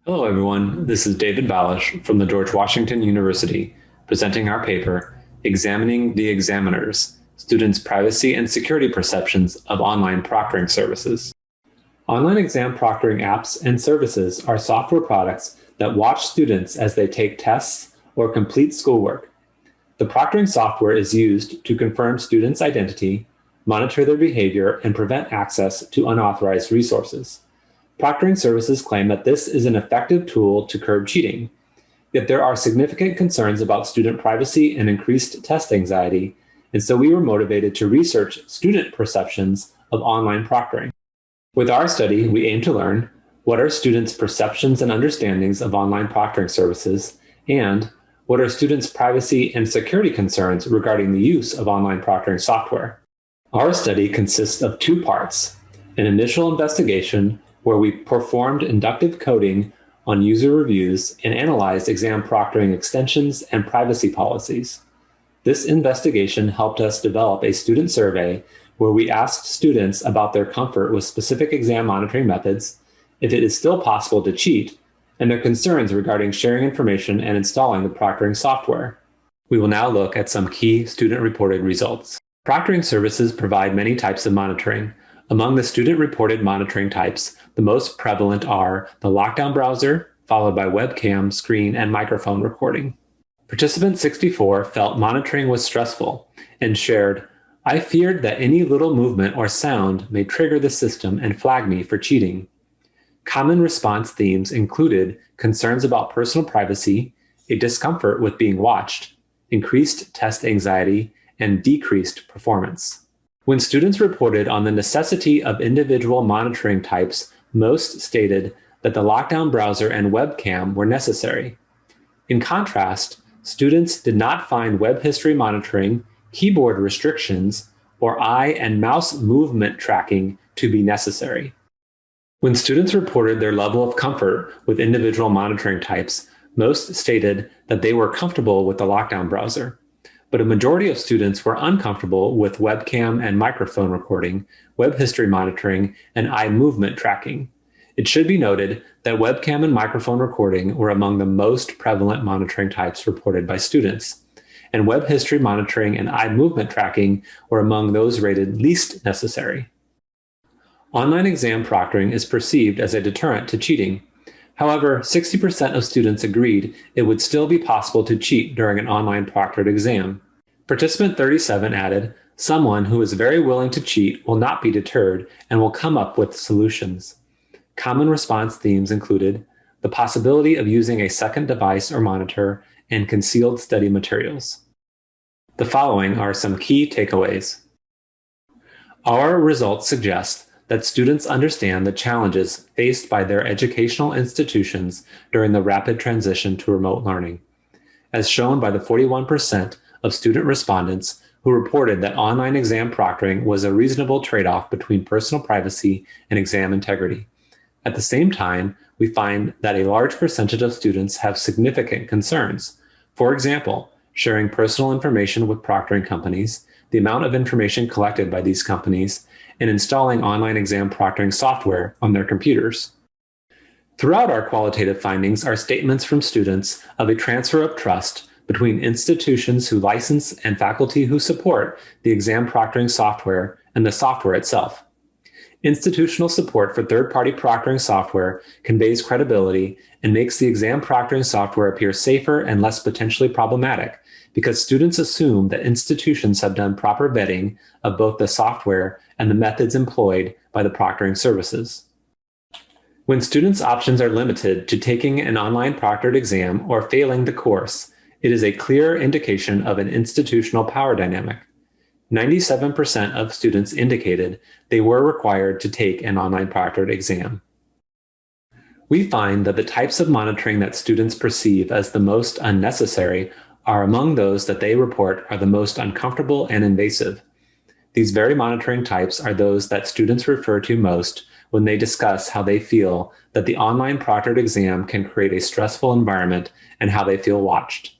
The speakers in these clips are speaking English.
Hello, everyone. This is David Balish from the George Washington University, presenting our paper, Examining the Examiners, Students' Privacy and Security Perceptions of Online Proctoring Services. Online exam proctoring apps and services are software products that watch students as they take tests or complete schoolwork. The proctoring software is used to confirm students' identity, monitor their behavior, and prevent access to unauthorized resources. Proctoring services claim that this is an effective tool to curb cheating, yet there are significant concerns about student privacy and increased test anxiety, and so we were motivated to research student perceptions of online proctoring. With our study, we aim to learn what are students' perceptions and understandings of online proctoring services, and what are students' privacy and security concerns regarding the use of online proctoring software. Our study consists of two parts: an initial investigation where we performed inductive coding on user reviews and analyzed exam proctoring extensions and privacy policies. This investigation helped us develop a student survey where we asked students about their comfort with specific exam monitoring methods, if it is still possible to cheat, and their concerns regarding sharing information and installing the proctoring software. We will now look at some key student-reported results. Proctoring services provide many types of monitoring. Among the student-reported monitoring types, the most prevalent are the lockdown browser, followed by webcam, screen, and microphone recording. Participant 64 felt monitoring was stressful and shared, "I feared that any little movement or sound may trigger the system and flag me for cheating." Common response themes included concerns about personal privacy, a discomfort with being watched, increased test anxiety, and decreased performance. When students reported on the necessity of individual monitoring types, most stated that the lockdown browser and webcam were necessary. In contrast, students did not find web history monitoring, keyboard restrictions, or eye and mouse movement tracking to be necessary. When students reported their level of comfort with individual monitoring types, most stated that they were comfortable with the lockdown browser. But a majority of students were uncomfortable with webcam and microphone recording, web history monitoring, and eye movement tracking. It should be noted that webcam and microphone recording were among the most prevalent monitoring types reported by students, and web history monitoring and eye movement tracking were among those rated least necessary. Online exam proctoring is perceived as a deterrent to cheating. However, 60% of students agreed it would still be possible to cheat during an online proctored exam. Participant 37 added, "Someone who is very willing to cheat will not be deterred and will come up with solutions." Common response themes included the possibility of using a second device or monitor and concealed study materials. The following are some key takeaways. Our results suggest that students understand the challenges faced by their educational institutions during the rapid transition to remote learning, as shown by the 41% of student respondents who reported that online exam proctoring was a reasonable trade-off between personal privacy and exam integrity. At the same time, we find that a large percentage of students have significant concerns. For example, sharing personal information with proctoring companies, the amount of information collected by these companies, and installing online exam proctoring software on their computers. Throughout our qualitative findings are statements from students of a transfer of trust between institutions who license and faculty who support the exam proctoring software and the software itself. Institutional support for third-party proctoring software conveys credibility and makes the exam proctoring software appear safer and less potentially problematic, because students assume that institutions have done proper vetting of both the software and the methods employed by the proctoring services. When students' options are limited to taking an online proctored exam or failing the course, it is a clear indication of an institutional power dynamic. 97% of students indicated they were required to take an online proctored exam. We find that the types of monitoring that students perceive as the most unnecessary are among those that they report are the most uncomfortable and invasive. These very monitoring types are those that students refer to most when they discuss how they feel that the online proctored exam can create a stressful environment and how they feel watched.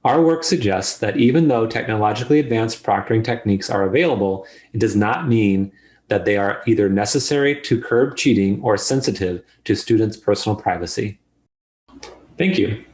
Our work suggests that even though technologically advanced proctoring techniques are available, it does not mean that they are either necessary to curb cheating or sensitive to students' personal privacy. Thank you.